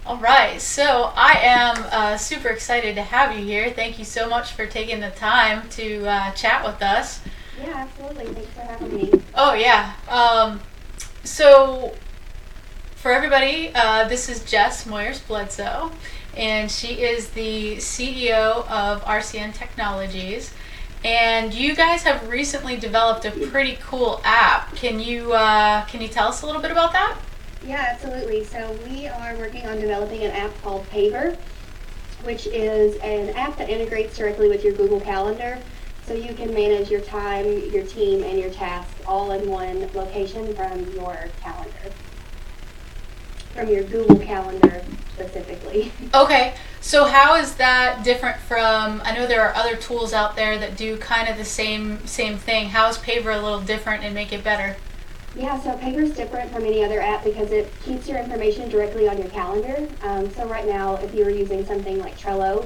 All right, so I am super excited to have you here. Thank you so much for taking the time to chat with us. Yeah, absolutely. Thanks for having me. Oh, yeah. So, for everybody, this is Jess Moyers Bledsoe, and she is the CEO of RCN Technologies. And you guys have recently developed a pretty cool app. Can you tell us a little bit about that? Yeah, absolutely. So we are working on developing an app called Paver, which is an app that integrates directly with your Google Calendar. So you can manage your time, your team, and your tasks all in one location from your Google Calendar specifically. Okay, so how is that different from? I know there are other tools out there that do kind of the same thing. How is Paver a little different and make it better? Yeah, so Paper is different from any other app because it keeps your information directly on your calendar. So right now, if you were using something like Trello,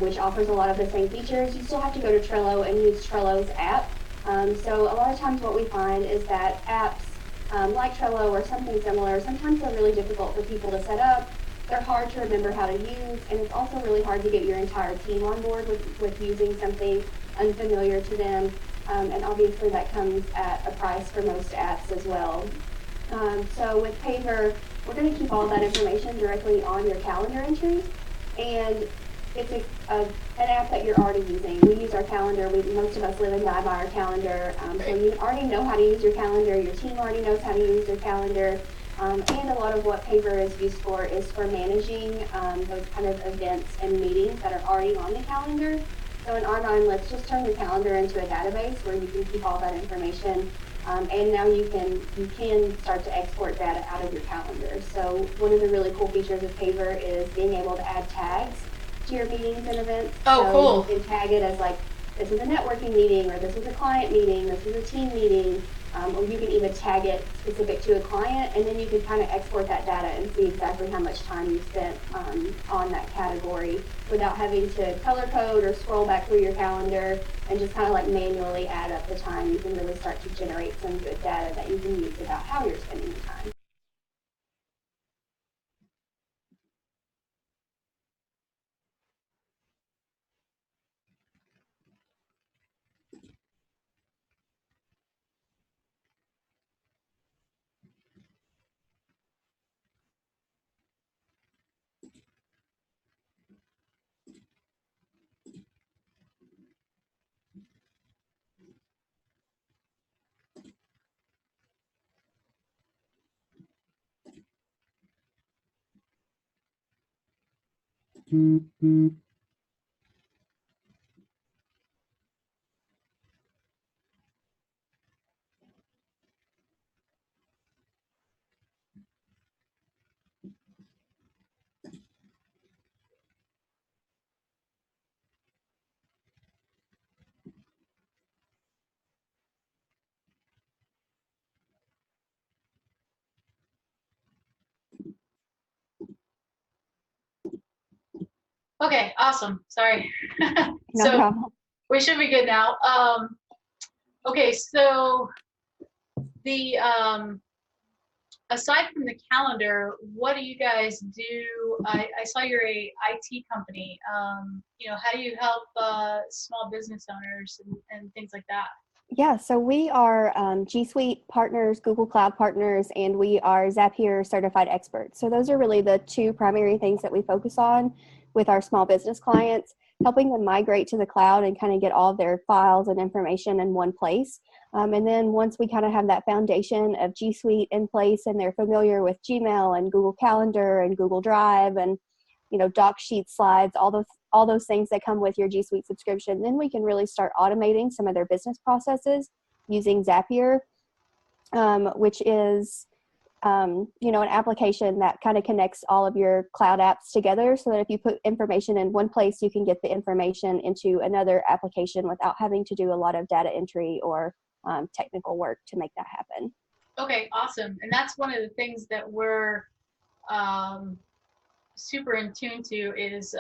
which offers a lot of the same features, you still have to go to Trello and use Trello's app. So a lot of times what we find is that apps like Trello or something similar, sometimes they're really difficult for people to set up. They're hard to remember how to use, and it's also really hard to get your entire team on board with using something unfamiliar to them. And obviously that comes at a price for most apps as well. So with Paver, we're going to keep all that information directly on your calendar entry, and it's an app that you're already using. We use our calendar. Most of us live and die by our calendar, so Right. you already know how to use your calendar. Your team already knows how to use their calendar. And a lot of what Paver is used for is for managing those kind of events and meetings that are already on the calendar. So in our mind, let's just turn your calendar into a database where you can keep all that information. And now you can start to export data out of your calendar. So one of the really cool features of Paver is being able to add tags to your meetings and events. Oh, So you cool. can tag it as like, this is a networking meeting, or this is a client meeting, this is a team meeting, or you can even tag it specific to a client, and then you can kind of export that data and see exactly how much time you spent on that category without having to color code or scroll back through your calendar and just kind of like manually add up the time. You can really start to generate some good data that you can use about how you're spending your time. Okay, awesome. Sorry. No So problem. we should be good now. Okay, so the aside from the calendar, what do you guys do? I saw you're a IT company. How do you help small business owners and things like that? Yeah, so we are G Suite partners, Google Cloud partners, and we are Zapier certified experts. So those are really the two primary things that we focus on with our small business clients, helping them migrate to the cloud and kind of get all of their files and information in one place. And then once we kind of have that foundation of G Suite in place and they're familiar with Gmail and Google Calendar and Google Drive and doc sheets, slides, all those things that come with your G Suite subscription, then we can really start automating some of their business processes using Zapier, which is an application that kind of connects all of your cloud apps together so that if you put information in one place, you can get the information into another application without having to do a lot of data entry or technical work to make that happen. Okay, awesome. And that's one of the things that we're um, super in tune to is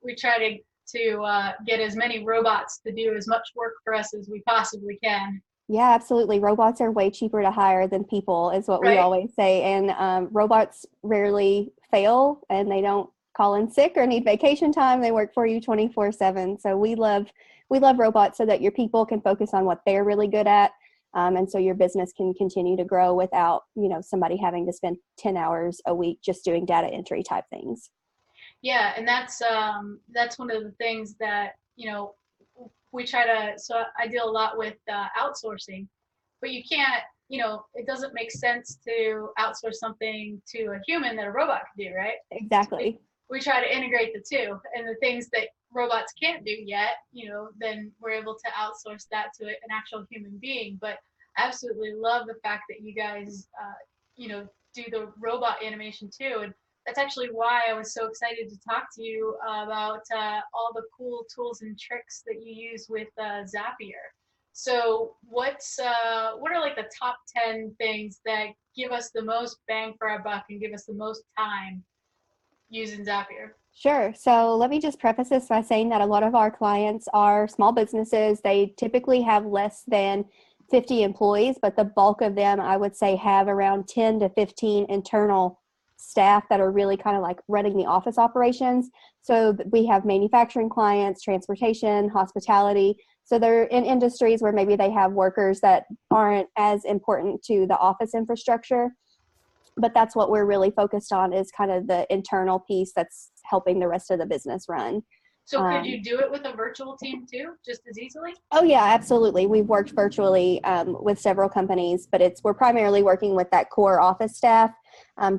we try to get as many robots to do as much work for us as we possibly can. Yeah, absolutely. Robots are way cheaper to hire than people, is what we right? always say. And robots rarely fail, and they don't call in sick or need vacation time. They work for you 24/7. So we love robots so that your people can focus on what they're really good at, and so your business can continue to grow without somebody having to spend 10 hours a week just doing data entry type things. Yeah, and that's one of the things that we try to. So I deal a lot with outsourcing, but you can't. It doesn't make sense to outsource something to a human that a robot can do, right? So Exactly. we try to integrate the two, and the things that robots can't do yet, then we're able to outsource that to an actual human being. But I absolutely love the fact that you guys, do the robot animation too, and that's actually why I was so excited to talk to you about all the cool tools and tricks that you use with Zapier. So, what are like the top 10 things that give us the most bang for our buck and give us the most time using Zapier? Sure. So let me just preface this by saying that a lot of our clients are small businesses. They typically have less than 50 employees, but the bulk of them, I would say, have around 10 to 15 internal staff that are really kind of like running the office operations. So we have manufacturing clients, transportation, hospitality. So they're in industries where maybe they have workers that aren't as important to the office infrastructure, but that's what we're really focused on, is kind of the internal piece that's helping the rest of the business run. So, could Um, you do it with a virtual team too, just as easily? oh yeah, absolutely. We've worked virtually with several companies, but we're primarily working with that core office staff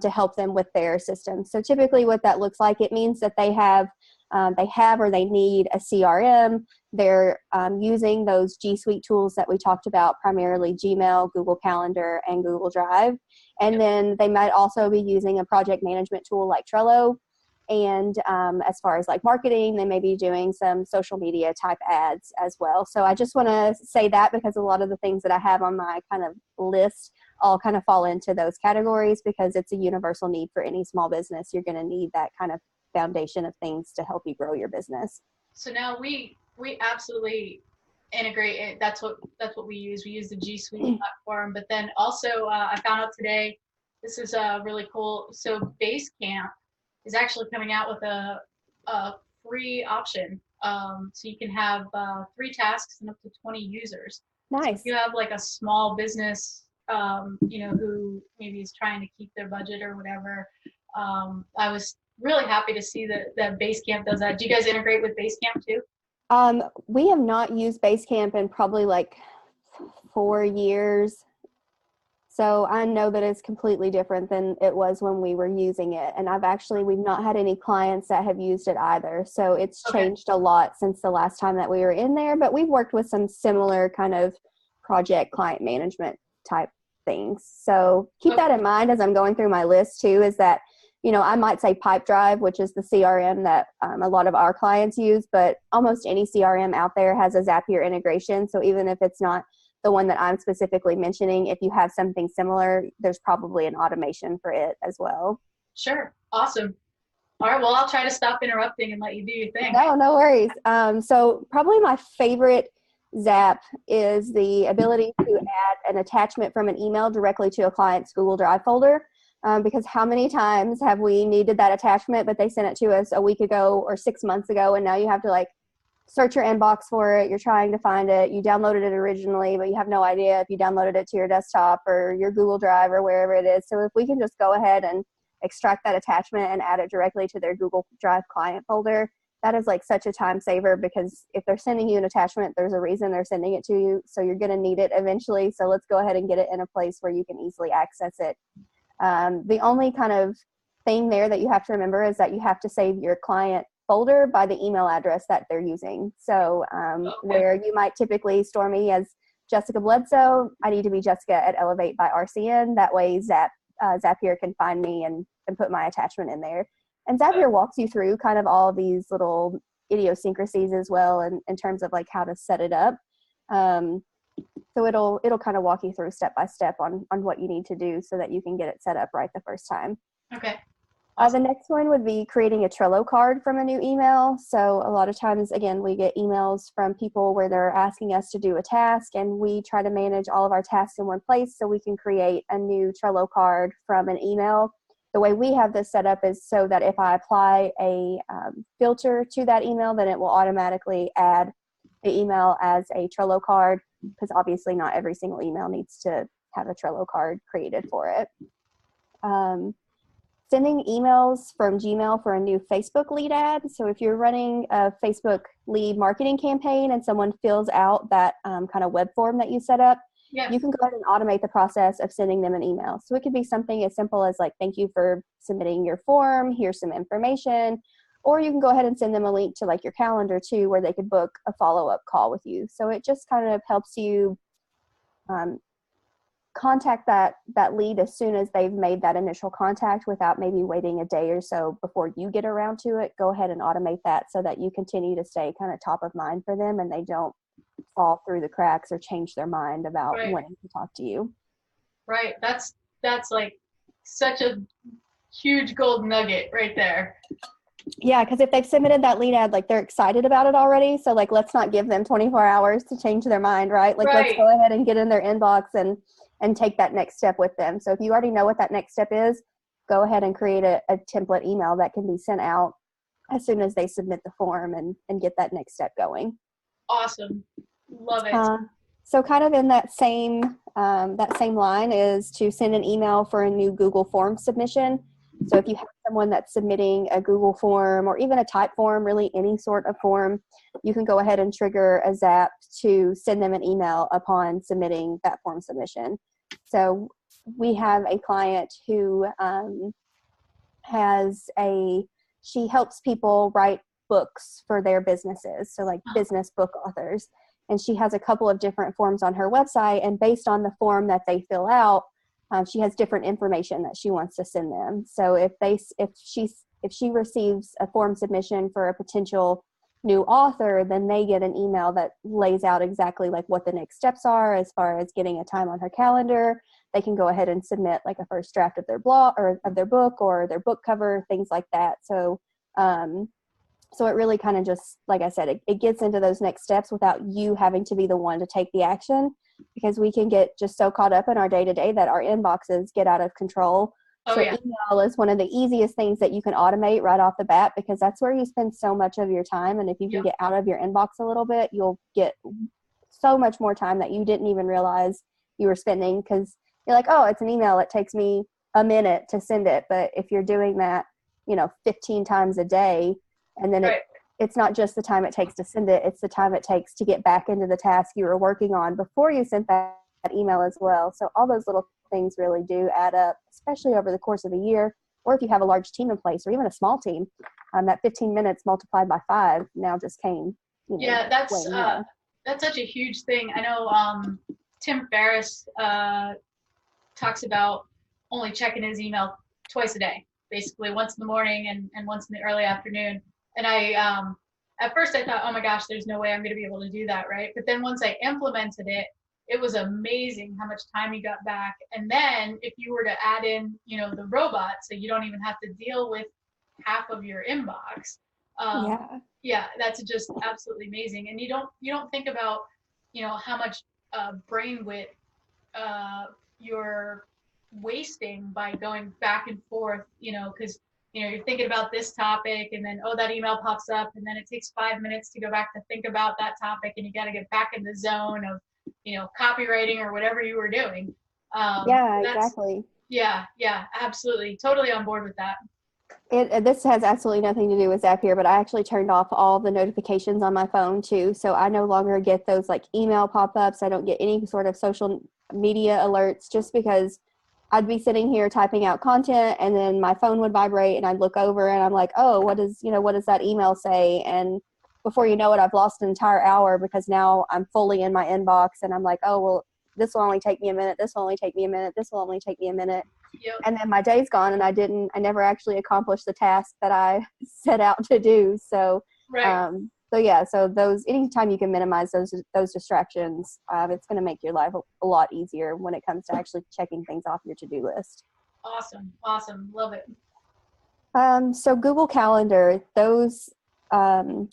to help them with their systems. So typically, what that looks like, it means that they have or they need a CRM. They're using those G Suite tools that we talked about, primarily Gmail, Google Calendar, and Google Drive. And Yep. then they might also be using a project management tool like Trello. And as far as like marketing, they may be doing some social media type ads as well. So I just want to say that because a lot of the things that I have on my kind of list all kind of fall into those categories, because it's a universal need for any small business. You're going to need that kind of foundation of things to help you grow your business. So now we absolutely integrate it. That's what we use. We use the G Suite platform, but then also I found out today. This is really cool. So Basecamp is actually coming out with a free option. So you can have 3 tasks and up to 20 users. So if Nice. you have like a small business, who maybe is trying to keep their budget or whatever, I was really happy to see that Basecamp does that. Do you guys integrate with Basecamp too? We have not used Basecamp in probably like 4 years. So I know that it's completely different than it was when we were using it. And we've not had any clients that have used it either. So it's Okay. changed a lot since the last time that we were in there, but we've worked with some similar kind of project client management type things. So keep that Okay. in mind as I'm going through my list too, is that, I might say Pipedrive, which is the CRM that a lot of our clients use, but almost any CRM out there has a Zapier integration. So even if it's not the one that I'm specifically mentioning, if you have something similar, there's probably an automation for it as well. Sure. Awesome. All right. Well, I'll try to stop interrupting and let you do your thing. No, no worries. So probably my favorite Zap is the ability to add an attachment from an email directly to a client's Google Drive folder. Because how many times have we needed that attachment, but they sent it to us a week ago or 6 months ago, and now you have to like search your inbox for it. You're trying to find it. You downloaded it originally, but you have no idea if you downloaded it to your desktop or your Google Drive or wherever it is. So if we can just go ahead and extract that attachment and add it directly to their Google Drive client folder, that is like such a time saver, because if they're sending you an attachment, there's a reason they're sending it to you. So you're going to need it eventually. So let's go ahead and get it in a place where you can easily access it. The only kind of thing there that you have to remember is that you have to save your client folder by the email address that they're using. So Okay. where you might typically store me as Jessica Bledsoe, I need to be Jessica at Elevate by RCN. That way Zapier can find me and put my attachment in there. And Zapier walks you through kind of all these little idiosyncrasies as well, in terms of like how to set it up. So it'll kind of walk you through step by step on what you need to do so that you can get it set up right the first time. Okay. The next one would be creating a Trello card from a new email. So a lot of times, again, we get emails from people where they're asking us to do a task, and we try to manage all of our tasks in one place so we can create a new Trello card from an email. The way we have this set up is so that if I apply a filter to that email, then it will automatically add the email as a Trello card, because obviously not every single email needs to have a Trello card created for it. Sending emails from Gmail for a new Facebook lead ad. So if you're running a Facebook lead marketing campaign and someone fills out that kind of web form that you set up, you can go ahead and automate the process of sending them an email. So it could be something as simple as like, thank you for submitting your form, here's some information. Or you can go ahead and send them a link to like your calendar too, where they could book a follow-up call with you. So it just kind of helps you contact that lead as soon as they've made that initial contact without maybe waiting a day or so before you get around to it. Go ahead and automate that so that you continue to stay kind of top of mind for them and they don't fall through the cracks or change their mind about wanting to talk to you. Right. That's like such a huge gold nugget right there. Yeah, because if they've submitted that lead ad, like they're excited about it already. So like, let's not give them 24 hours to change their mind, right? Like let's go ahead and get in their inbox and take that next step with them. So if you already know what that next step is, go ahead and create a template email that can be sent out as soon as they submit the form and get that next step going. Awesome. Love it. So kind of in that same line is to send an email for a new Google form submission. So if you have someone that's submitting a Google form or even a type form, really any sort of form, you can go ahead and trigger a Zap to send them an email upon submitting that form submission. So we have a client who she helps people write books for their businesses. So like business book authors. And she has a couple of different forms on her website. And based on the form that they fill out, she has different information that she wants to send them. So if she receives a form submission for a potential new author, then they get an email that lays out exactly like what the next steps are as far as getting a time on her calendar. They can go ahead and submit like a first draft of their blog or of their book or their book cover, things like that. So so it really kind of just, like I said, it gets into those next steps without you having to be the one to take the action, because we can get just so caught up in our day-to-day that our inboxes get out of control. Email is one of the easiest things that you can automate right off the bat, because that's where you spend so much of your time. And if you can get out of your inbox a little bit, you'll get so much more time that you didn't even realize you were spending, because you're like, oh, it's an email. It takes me a minute to send it. But if you're doing that, 15 times a day, and then it's not just the time it takes to send it, it's the time it takes to get back into the task you were working on before you sent that email as well. So all those little things really do add up, especially over the course of a year, or if you have a large team in place or even a small team. That 15 minutes multiplied by 5 now just came. That's such a huge thing. I know Tim Ferriss talks about only checking his email twice a day, basically once in the morning and once in the early afternoon. And I, at first I thought, oh my gosh, there's no way I'm going to be able to do that, right? But then once I implemented it, it was amazing how much time you got back. And then if you were to add in, the robot, so you don't even have to deal with half of your inbox. That's just absolutely amazing. And you don't think about, how much brain width you're wasting by going back and forth, because you're thinking about this topic and then, that email pops up, and then it takes 5 minutes to go back to think about that topic, and you got to get back in the zone of, copywriting or whatever you were doing. Exactly. Yeah, absolutely. Totally on board with that. This has absolutely nothing to do with Zapier, but I actually turned off all the notifications on my phone too. So I no longer get those like email pop-ups. I don't get any sort of social media alerts, just because I'd be sitting here typing out content and then my phone would vibrate and I'd look over and I'm like, oh, what does that email say? And before you know it, I've lost an entire hour because now I'm fully in my inbox and I'm like, oh, well, this will only take me a minute. This will only take me a minute. This will only take me a minute. Yep. And then my day's gone and I never actually accomplished the task that I set out to do. So, so those, anytime you can minimize those distractions, it's going to make your life a lot easier when it comes to actually checking things off your to-do list. Awesome. Love it. So Google Calendar, those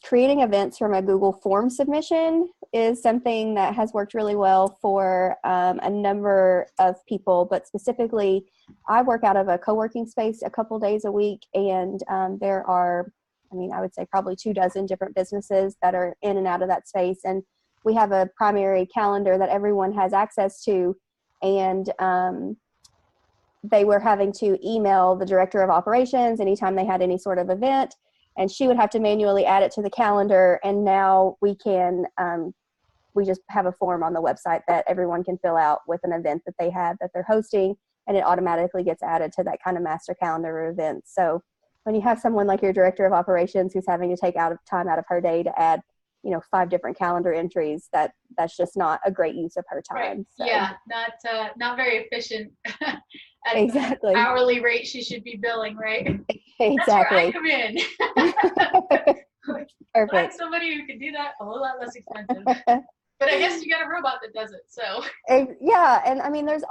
creating events from a Google form submission is something that has worked really well for a number of people, but specifically I work out of a co-working space a couple days a week, and there are, I would say probably 24 different businesses that are in and out of that space, and we have a primary calendar that everyone has access to, and they were having to email the director of operations anytime they had any sort of event, and she would have to manually add it to the calendar. And now we can, we just have a form on the website that everyone can fill out with an event that they have that they're hosting, and it automatically gets added to that kind of master calendar of events. So when you have someone like your director of operations who's having to take time out of her day to add 5 different calendar entries, that's just not a great use of her time. Right. So. Yeah, not very efficient at exactly. the hourly rate she should be billing, right? Exactly. That's where I come in. Perfect. Find somebody who can do that a whole lot less expensive. But I guess you got a robot that does it, so. Yeah, and there's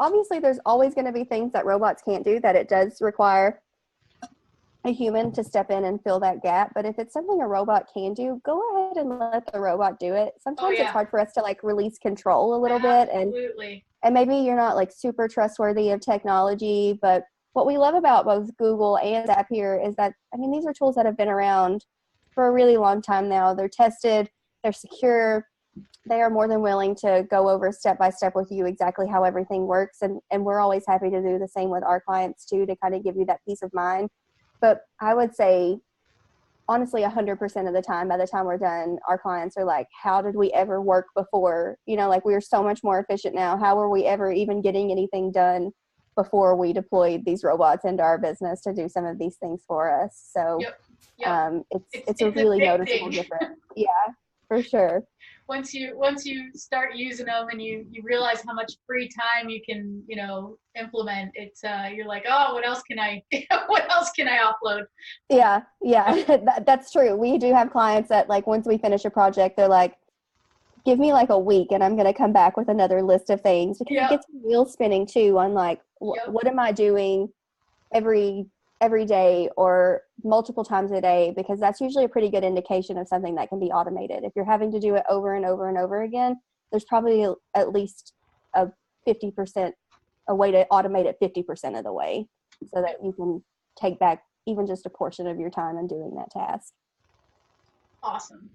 always going to be things that robots can't do, that it does require a human to step in and fill that gap. But if it's something a robot can do, go ahead and let the robot do it. Sometimes it's hard for us to release control a little bit, and maybe you're not super trustworthy of technology. But what we love about both Google and Zapier is that these are tools that have been around for a really long time now. They're tested, they're secure, they are more than willing to go over step by step with you exactly how everything works, and we're always happy to do the same with our clients too, to kind of give you that peace of mind. But I would say, honestly, 100% of the time, by the time we're done, our clients are like, how did we ever work before? We are so much more efficient now. How were we ever even getting anything done before we deployed these robots into our business to do some of these things for us? So it's a really noticeable difference. Yeah, for sure. Once you start using them and you realize how much free time you can implement, it's you're like, oh, what else can I offload? Yeah that's true. We do have clients that once we finish a project, they're like, give me a week and I'm going to come back with another list of things, because it gets wheels spinning too on what am I doing every day or multiple times a day, because that's usually a pretty good indication of something that can be automated. If you're having to do it over and over and over again, there's probably at least a 50% a way to automate it 50% of the way, so that you can take back even just a portion of your time in doing that task. Awesome.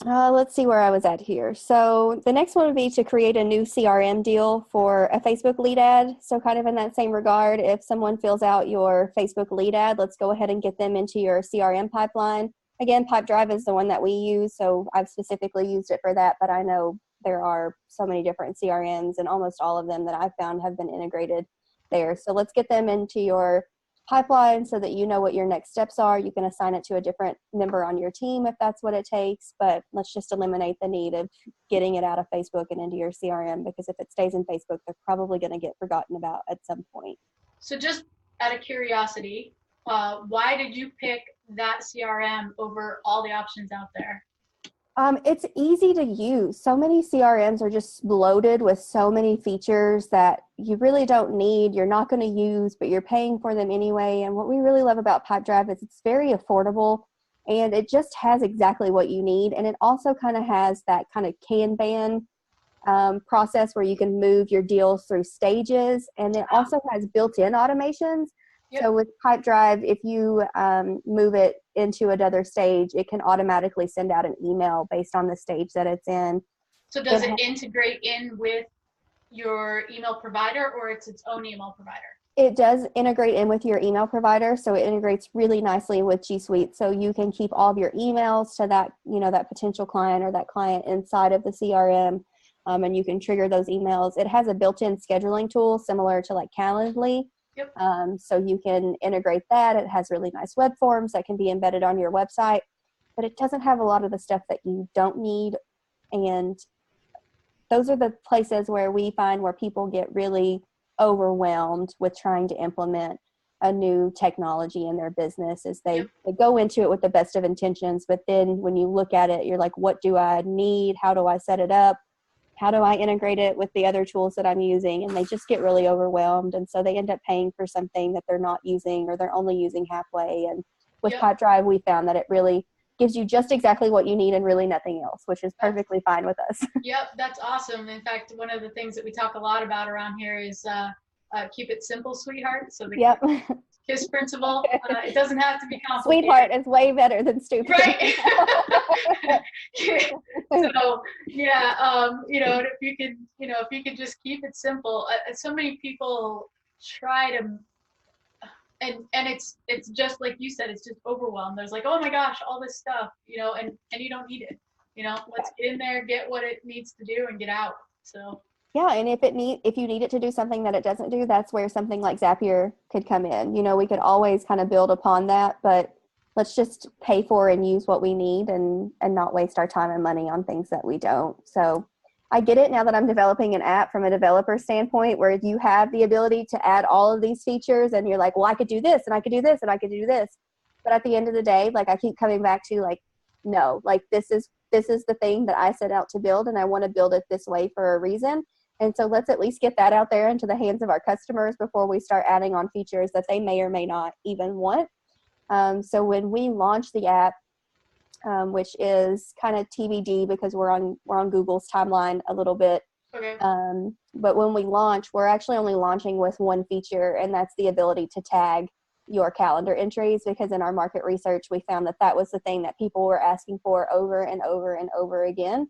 Let's see where I was at here. So the next one would be to create a new CRM deal for a Facebook lead ad. So kind of in that same regard, if someone fills out your Facebook lead ad, let's go ahead and get them into your CRM pipeline. Again, Pipedrive is the one that we use, so I've specifically used it for that, but I know there are so many different CRMs, and almost all of them that I've found have been integrated there. So let's get them into your pipeline so that you know what your next steps are. You can assign it to a different member on your team if that's what it takes, but let's just eliminate the need of getting it out of Facebook and into your CRM, because if it stays in Facebook, they're probably going to get forgotten about at some point. So just out of curiosity, why did you pick that CRM over all the options out there? It's easy to use. So many CRMs are just loaded with so many features that you really don't need, you're not going to use, but you're paying for them anyway. And what we really love about Pipedrive is it's very affordable, and it just has exactly what you need. And it also kind of has that kind of Kanban process where you can move your deals through stages. And it also has built-in automations. So with Pipedrive, if you move it into another stage, it can automatically send out an email based on the stage that it's in. So does it integrate in with your email provider, or it's its own email provider? It does integrate in with your email provider, so it integrates really nicely with G Suite. So you can keep all of your emails to that, that potential client or that client inside of the CRM, and you can trigger those emails. It has a built-in scheduling tool similar to Calendly. So you can integrate that. It has really nice web forms that can be embedded on your website, but it doesn't have a lot of the stuff that you don't need. And those are the places where we find where people get really overwhelmed with trying to implement a new technology in their business, is they go into it with the best of intentions, but then when you look at it, you're like, what do I need? How do I set it up? How do I integrate it with the other tools that I'm using? And they just get really overwhelmed. And so they end up paying for something that they're not using, or they're only using halfway. And with Yep. PipeDrive, we found that it really gives you just exactly what you need and really nothing else, which is perfectly fine with us. Yep, that's awesome. In fact, one of the things that we talk a lot about around here is keep it simple, sweetheart. So the Yep. KISS principle, it doesn't have to be complicated. Sweetheart is way better than stupid. Right. So yeah, if you could just keep it simple. So many people try to, and it's just like you said, it's just overwhelmed. There's like, oh my gosh, all this stuff, and you don't need it. Let's get in there, get what it needs to do, and get out. So. Yeah, and if you need it to do something that it doesn't do, that's where something like Zapier could come in. We could always kind of build upon that, but let's just pay for and use what we need and not waste our time and money on things that we don't. So I get it now that I'm developing an app from a developer standpoint, where you have the ability to add all of these features and you're like, well, I could do this and I could do this and I could do this. But at the end of the day, like, I keep coming back to, like, no, like, this is the thing that I set out to build, and I want to build it this way for a reason. And so let's at least get that out there into the hands of our customers before we start adding on features that they may or may not even want. So when we launch the app, which is kind of TBD because we're on Google's timeline a little bit. Okay. But when we launch, we're actually only launching with one feature, and that's the ability to tag your calendar entries, because in our market research, we found that was the thing that people were asking for over and over and over again.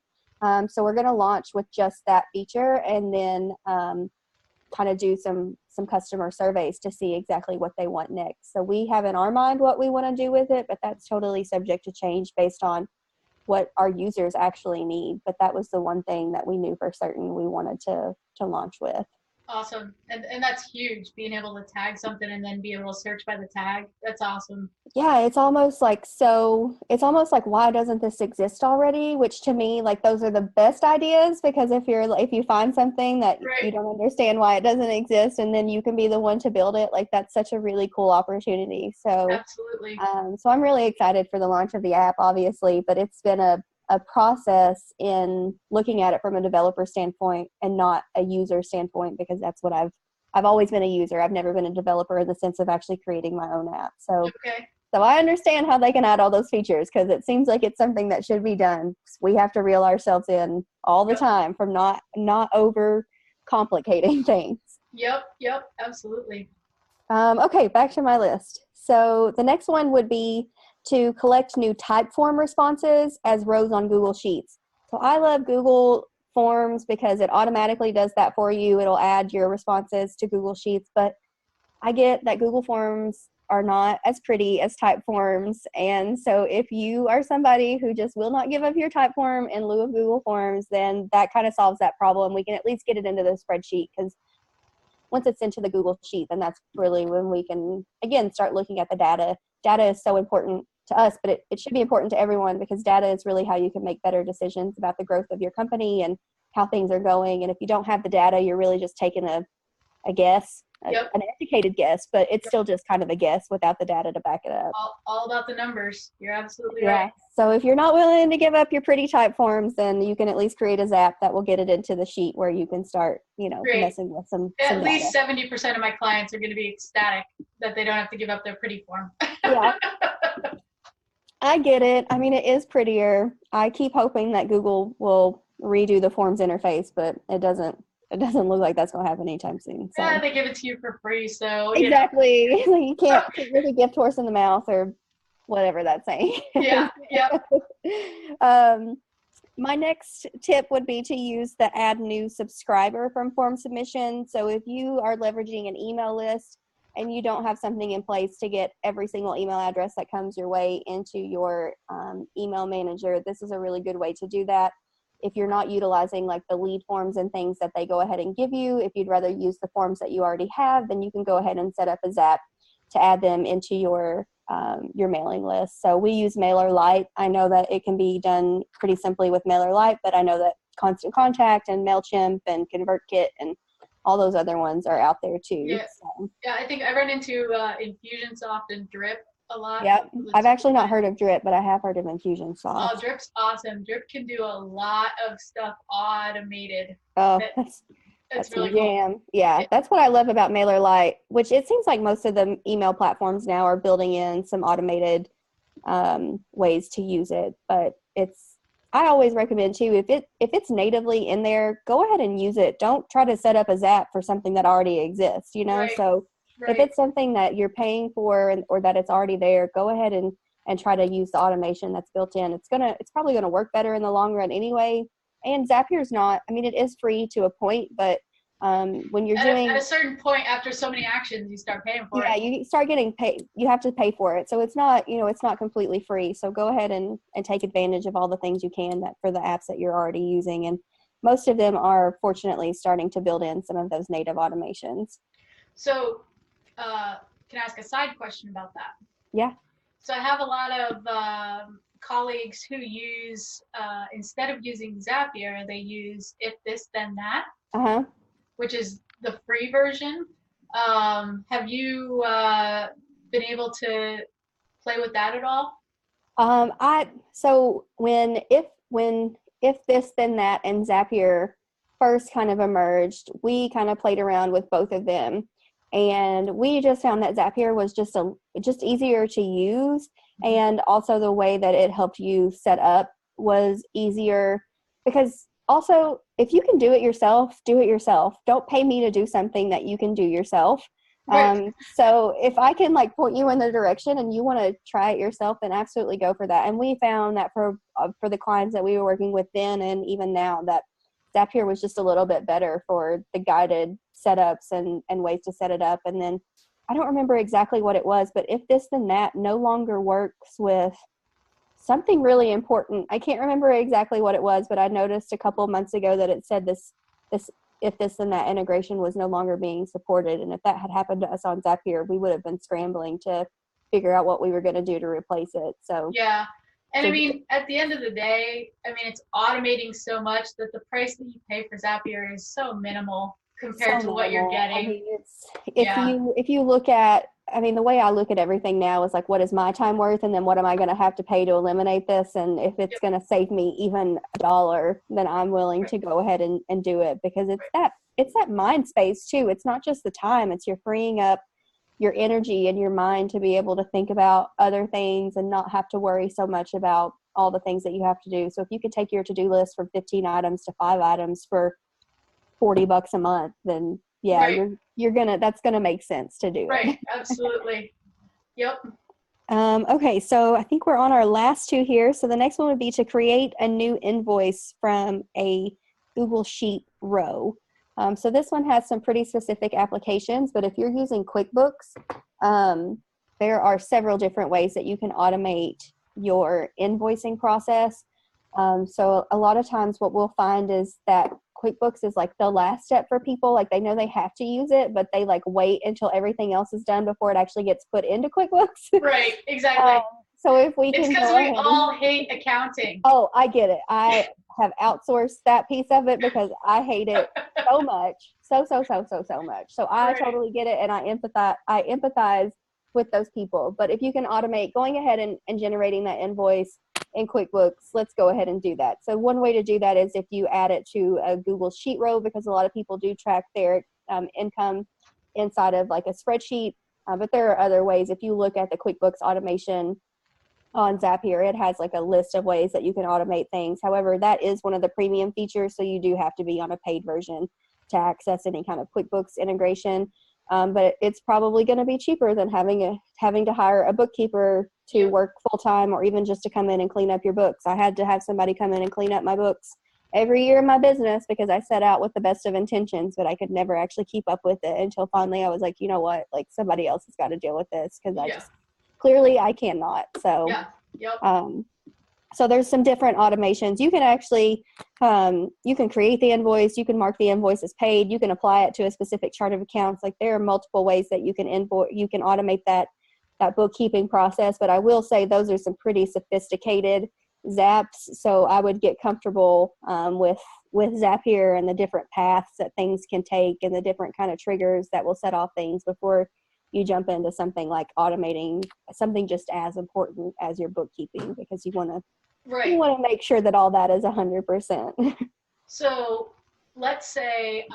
So we're going to launch with just that feature, and then kind of do some customer surveys to see exactly what they want next. So we have in our mind what we want to do with it, but that's totally subject to change based on what our users actually need. But that was the one thing that we knew for certain we wanted to launch with. Awesome. And that's huge, being able to tag something and then be able to search by the tag. That's awesome. Yeah, it's almost like, why doesn't this exist already? Which to me, like, those are the best ideas, because if you find something that Right. you don't understand why it doesn't exist, and then you can be the one to build it, like, that's such a really cool opportunity. So Absolutely. so I'm really excited for the launch of the app, obviously, but it's been a process in looking at it from a developer standpoint and not a user standpoint, because that's what I've always been a user. I've never been a developer in the sense of actually creating my own app. So, Okay. So I understand how they can add all those features, because it seems like it's something that should be done. We have to reel ourselves in all the time from not over complicating things. Yep, absolutely. Okay, back to my list. So the next one would be to collect new Typeform responses as rows on Google Sheets. So I love Google Forms because it automatically does that for you. It'll add your responses to Google Sheets, but I get that Google Forms are not as pretty as Typeforms. And so if you are somebody who just will not give up your Typeform in lieu of Google Forms, then that kind of solves that problem. We can at least get it into the spreadsheet, because once it's into the Google Sheet, then that's really when we can, again, start looking at the data. Data is so important to us, but it should be important to everyone, because data is really how you can make better decisions about the growth of your company and how things are going. And if you don't have the data, you're really just taking a guess, an educated guess, but it's still just kind of a guess without the data to back it up. All about the numbers. You're absolutely right. So if you're not willing to give up your pretty type forms, then you can at least create a Zap that will get it into the sheet where you can start, messing with some At least 70% of my clients are going to be ecstatic that they don't have to give up their pretty form. Yeah. I get it. I mean, it is prettier. I keep hoping that Google will redo the forms interface, but it doesn't look like that's going to happen anytime soon. So. Yeah, they give it to you for free, so exactly. You can't really gift horse in the mouth, or whatever that's saying. Yeah. My next tip would be to use the add new subscriber from form submission. So if you are leveraging an email list and you don't have something in place to get every single email address that comes your way into your email manager, this is a really good way to do that. If you're not utilizing like the lead forms and things that they go ahead and give you, if you'd rather use the forms that you already have, then you can go ahead and set up a Zap to add them into your mailing list. So we use MailerLite. I know that it can be done pretty simply with MailerLite, but I know that Constant Contact and MailChimp and ConvertKit and all those other ones are out there too. Yeah, I think I run into Infusionsoft and Drip, a lot Yep. of the I've actually not time. heard of Drip, but I have heard of Oh, Infusionsoft. Drip's awesome. Drip can do a lot of stuff automated. Oh, That it's that's my really cool. jam. Yeah, It, that's what I love about MailerLite, which it seems like most of the email platforms now are building in some automated ways to use it. But I always recommend too, if it's natively in there, go ahead and use it. Don't try to set up a Zap for something that already exists, you know? right, So if right. it's something that you're paying for or that it's already there, go ahead and try to use the automation that's built in. It's probably gonna work better in the long run anyway. And Zapier's not, I mean, it is free to a point, but when you're At a doing, certain point, after so many actions, you start paying for yeah, it. you start getting paid, you have to pay for it. So it's not, it's not completely free. So go ahead and take advantage of all the things you can that for the apps that you're already using. And most of them are fortunately starting to build in some of those native automations. So, can I ask a side question about that? Yeah. So I have a lot of colleagues who use instead of using Zapier, they use if this then that, Uh-huh. which is the free version. Have you been able to play with that at all? So when if this then that and Zapier first kind of emerged, we kind of played around with both of them, and we just found that Zapier was just easier to use, and also the way that it helped you set up was easier because also if you can do it yourself, do it yourself. Don't pay me to do something that you can do yourself. Right. So if I can like point you in the direction and you want to try it yourself, then absolutely go for that. And we found that for the clients that we were working with then and even now, that Zapier was just a little bit better for the guided setups and ways to set it up. And then I don't remember exactly what it was, but if this then that no longer works with something really important. I can't remember exactly what it was, but I noticed a couple of months ago that it said this if this and that integration was no longer being supported. And if that had happened to us on Zapier, we would have been scrambling to figure out what we were going to do to replace it. Yeah. And I So mean, at the end of the day, I mean, it's automating so much that the price that you pay for Zapier is so minimal compared so to what you're minimal. I getting. mean, it's Yeah. if you look at, I mean, the way I look at everything now is like, what is my time worth, and then what am I going to have to pay to eliminate this? And if it's Yep. going to save me even a dollar, then I'm willing Right. to go ahead and do it because Right. it's that mind space too. It's not just the time; it's you're freeing up your energy and your mind to be able to think about other things and not have to worry so much about all the things that you have to do. So if you could take your to-do list from 15 items to 5 items for $40 a month, then yeah, Right. you're gonna that's gonna make sense to do it. Right. Absolutely. Yep. Okay, so I think we're on our last two here. So the next one would be to create a new invoice from a Google Sheet row. So this one has some pretty specific applications, but if you're using QuickBooks, there are several different ways that you can automate your invoicing process. So a lot of times what we'll find is that QuickBooks is like the last step for people. Like they know they have to use it, but they like wait until everything else is done before it actually gets put into QuickBooks. Right. um, Exactly. so if we It's can because go we ahead. all hate accounting. Oh, I get it. I have outsourced that piece of it because I hate it so much. So much. So I Right. totally get it and I empathize with those people. But if you can automate going ahead and generating that invoice in QuickBooks, let's go ahead and do that. So one way to do that is if you add it to a Google Sheet row, because a lot of people do track their income inside of like a spreadsheet. But there are other ways. If you look at the QuickBooks automation on Zapier, it has like a list of ways that you can automate things. However, that is one of the premium features, so you do have to be on a paid version to access any kind of QuickBooks integration. But it's probably going to be cheaper than having to hire a bookkeeper to Yep. work full time, or even just to come in and clean up your books. I had to have somebody come in and clean up my books every year in my business because I set out with the best of intentions, but I could never actually keep up with it until finally I was like, you know what, like somebody else has got to deal with this because I Yeah. just clearly I cannot. Yeah. Yep. Um, so there's some different automations. You can actually, you can create the invoice, you can mark the invoice as paid, you can apply it to a specific chart of accounts. Like there are multiple ways that you can automate that bookkeeping process. But I will say those are some pretty sophisticated Zaps. So I would get comfortable with Zapier and the different paths that things can take and the different kind of triggers that will set off things before you jump into something like automating something just as important as your bookkeeping, because you want to make sure that all that is 100%. So let's say,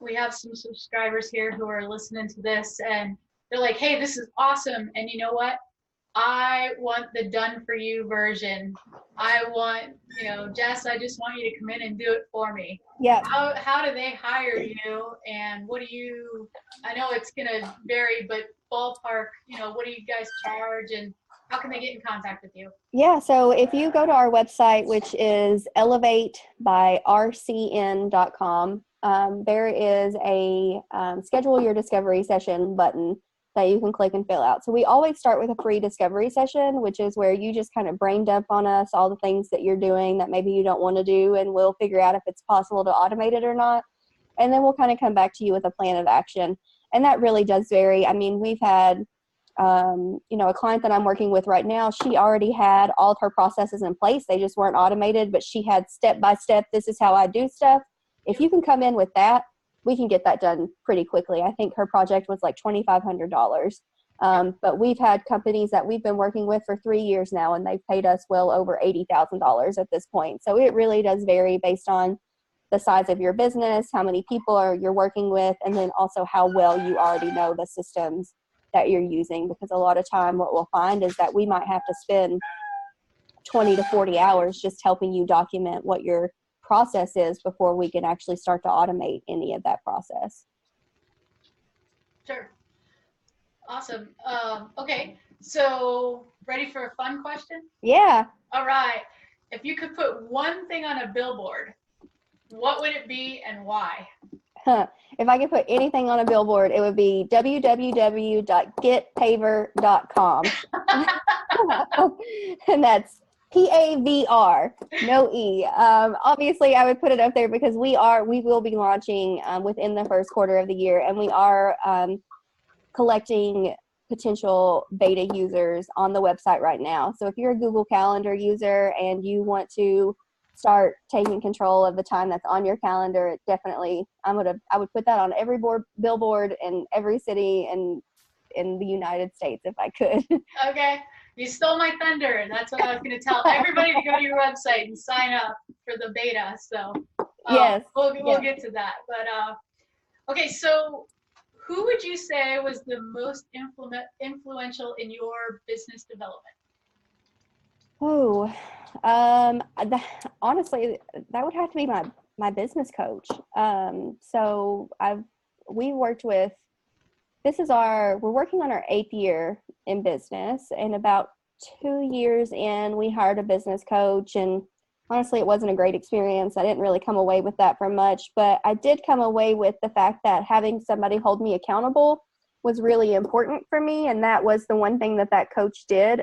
we have some subscribers here who are listening to this and they're like, hey, this is awesome. And you know what? I want the done for you version. I want, Jess, I just want you to come in and do it for me. Yeah. How do they hire you? And I know it's going to vary, but ballpark, what do you guys charge and how can they get in contact with you? Yeah, so if you go to our website, which is elevatebyrcn.com, there is a schedule your discovery session button that you can click and fill out. So we always start with a free discovery session, which is where you just kind of brain dump on us all the things that you're doing that maybe you don't want to do, and we'll figure out if it's possible to automate it or not. And then we'll kind of come back to you with a plan of action. And that really does vary. I mean, we've had a client that I'm working with right now, she already had all of her processes in place. They just weren't automated, but she had step-by-step, this is how I do stuff. If you can come in with that, we can get that done pretty quickly. I think her project was like $2,500. But we've had companies that we've been working with for 3 years now, and they've paid us well over $80,000 at this point. So it really does vary based on the size of your business, how many people you're working with, and then also how well you already know the systems that you're using. Because a lot of time what we'll find is that we might have to spend 20 to 40 hours just helping you document what your process is before we can actually start to automate any of that process. Sure. Awesome. Okay, so ready for a fun question? Yeah. All right. If you could put one thing on a billboard, what would it be and why? If I could put anything on a billboard, it would be www.getpaver.com. And that's PAVR, no E. Obviously, I would put it up there because we will be launching within the first quarter of the year, and we are collecting potential beta users on the website right now. So if you're a Google Calendar user and you want to start taking control of the time that's on your calendar, it definitely, I would put that on every billboard in every city in the United States if I could. Okay, you stole my thunder. That's what I was going to tell everybody to go to your website and sign up for the beta. So yes, we'll get to that. But okay, so who would you say was the most influential in your business development? Oh, honestly, that would have to be my business coach. So we're working on our 8th year in business, and about 2 years in, we hired a business coach, and honestly, it wasn't a great experience. I didn't really come away with that from much, but I did come away with the fact that having somebody hold me accountable was really important for me, and that was the one thing that coach did.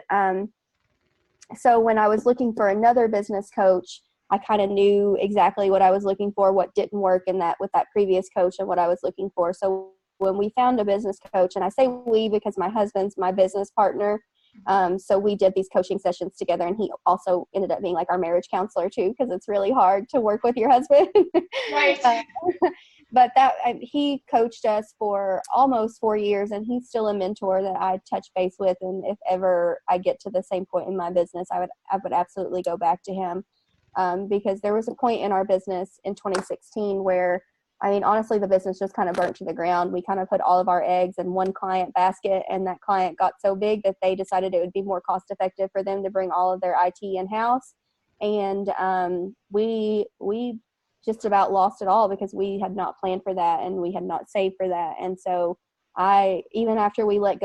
So when I was looking for another business coach, I kind of knew exactly what I was looking for, what didn't work with that previous coach, and what I was looking for. So when we found a business coach, and I say we because my husband's my business partner, so we did these coaching sessions together, and he also ended up being like our marriage counselor too, because it's really hard to work with your husband. Right. But he coached us for almost 4 years, and he's still a mentor that I touch base with. And if ever I get to the same point in my business, I would absolutely go back to him, because there was a point in our business in 2016 where, I mean, honestly, the business just kind of burnt to the ground. We kind of put all of our eggs in one client basket, and that client got so big that they decided it would be more cost effective for them to bring all of their IT in-house. And we just about lost it all because we had not planned for that, and we had not saved for that. And so even after we had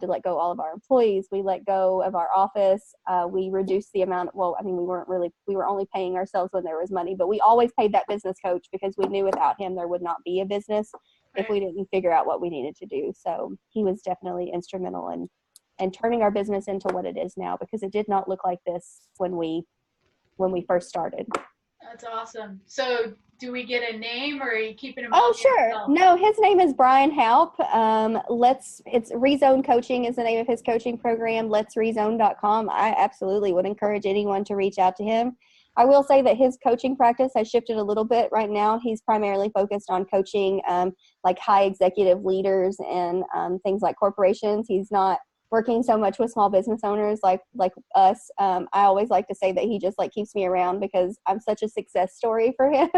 to let go all of our employees, we let go of our office, we reduced the amount, we were only paying ourselves when there was money, but we always paid that business coach because we knew without him there would not be a business if we didn't figure out what we needed to do. So he was definitely instrumental in turning our business into what it is now, because it did not look like this when we first started. That's awesome. So do we get a name, or are you keeping him? Oh, sure. No, his name is Brian Haup. It's Rezone Coaching is the name of his coaching program. Let'sRezone.com. I absolutely would encourage anyone to reach out to him. I will say that his coaching practice has shifted a little bit. Right now, he's primarily focused on coaching like high executive leaders and things like corporations. He's not working so much with small business owners like us. I always like to say that he just like keeps me around because I'm such a success story for him.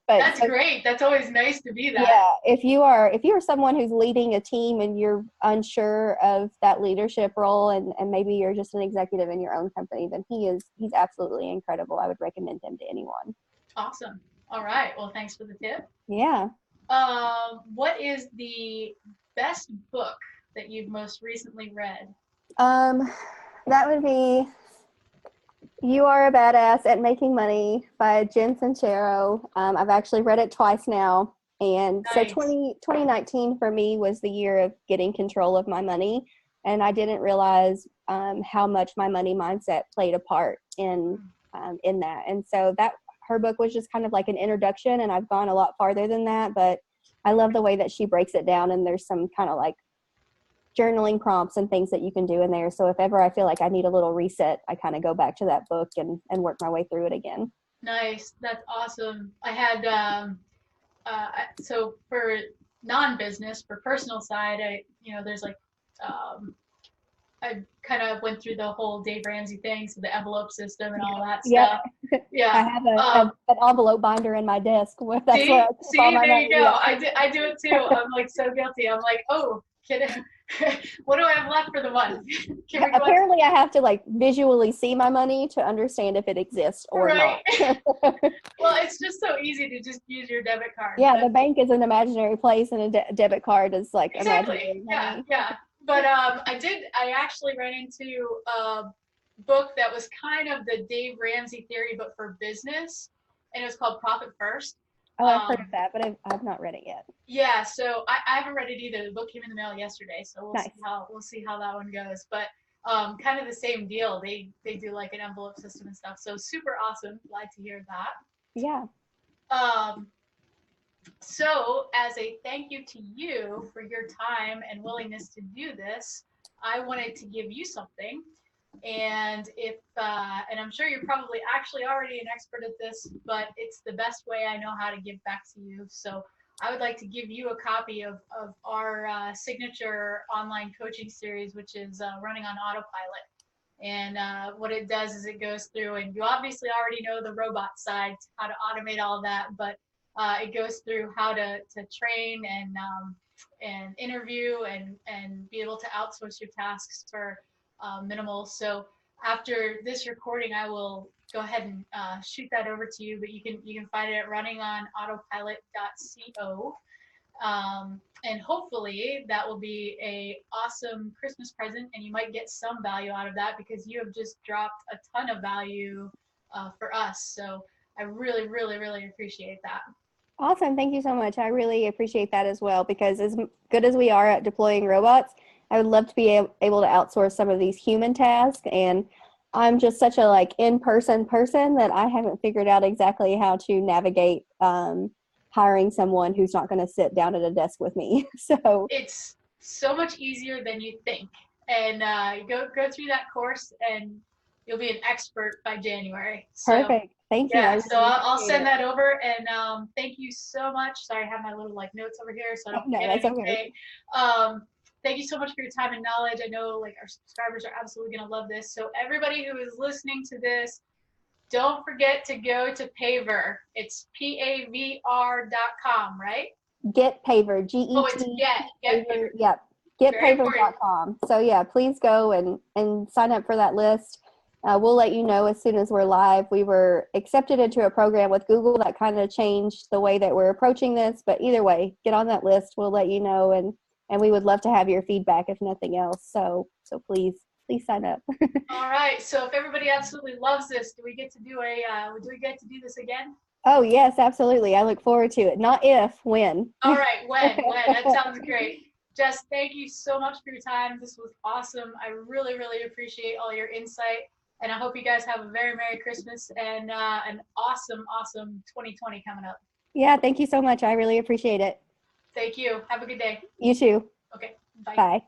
That's great. That's always nice to be that. Yeah, if you are someone who's leading a team and you're unsure of that leadership role, and maybe you're just an executive in your own company, then he's absolutely incredible. I would recommend him to anyone. Awesome. All right. Well, thanks for the tip. Yeah. What is the best book that you've most recently read? That would be You Are a Badass at Making Money by Jen Sincero. I've actually read it twice now. And nice. So 2019 for me was the year of getting control of my money. And I didn't realize how much my money mindset played a part in that. And so her book was just kind of like an introduction, and I've gone a lot farther than that. But I love the way that she breaks it down, and there's some kind of like journaling prompts and things that you can do in there. So if ever I feel like I need a little reset, I kind of go back to that book and work my way through it again. Nice. That's awesome. I had, so for non-business, for personal side, there's like, I kind of went through the whole Dave Ramsey thing, so the envelope system and all that stuff. Yeah. I have an envelope binder in my desk. There you go. I do it too. I'm like so guilty. I'm like, oh, what do I have left for the month? Apparently, I have to like visually see my money to understand if it exists or not. Well, it's just so easy to just use your debit card. Yeah, the bank is an imaginary place, and a debit card is like imaginary money. Yeah. But I actually ran into a book that was kind of the Dave Ramsey theory, but for business, and it was called Profit First. Oh, I've heard of that, but I've not read it yet. Yeah, so I haven't read it either. The book came in the mail yesterday, so we'll see how that one goes. But kind of the same deal. They do like an envelope system and stuff. So super awesome. Glad to hear that. Yeah. So as a thank you to you for your time and willingness to do this, I wanted to give you something. And and I'm sure you're probably actually already an expert at this, but it's the best way I know how to give back to you. So I would like to give you a copy of our signature online coaching series, which is running on autopilot. And what it does is it goes through, and you obviously already know the robot side, how to automate all that, but it goes through how to train and interview and be able to outsource your tasks for minimal. So after this recording, I will go ahead and shoot that over to you, but you can find it at runningonautopilot.co. And hopefully that will be a awesome Christmas present, and you might get some value out of that because you have just dropped a ton of value for us. So I really, really, really appreciate that. Awesome. Thank you so much. I really appreciate that as well, because as good as we are at deploying robots, I would love to be able to outsource some of these human tasks. And I'm just such a like in-person person that I haven't figured out exactly how to navigate hiring someone who's not going to sit down at a desk with me. So it's so much easier than you think. And go through that course and you'll be an expert by January. So, perfect. Thank you. Yeah, so I'll send that over, and thank you so much. Sorry, I have my little like notes over here, so I don't forget anything. Okay. Thank you so much for your time and knowledge. I know like our subscribers are absolutely going to love this. So everybody who is listening to this, don't forget to go to Pavr. It's PAVR.com, right? Get Pavr, G-E-T. Oh, it's Get Pavr. Yep, getpavr.com. So yeah, please go and sign up for that list. We'll let you know as soon as we're live. We were accepted into a program with Google that kind of changed the way that we're approaching this. But either way, get on that list. We'll let you know, and we would love to have your feedback if nothing else. So please sign up. All right. So if everybody absolutely loves this, do we get to do this again? Oh yes, absolutely. I look forward to it. Not if, when. All right, when. That sounds great. Jess, thank you so much for your time. This was awesome. I really, really appreciate all your insight. And I hope you guys have a very Merry Christmas and an awesome, awesome 2020 coming up. Yeah, thank you so much. I really appreciate it. Thank you. Have a good day. You too. Okay, bye. Bye.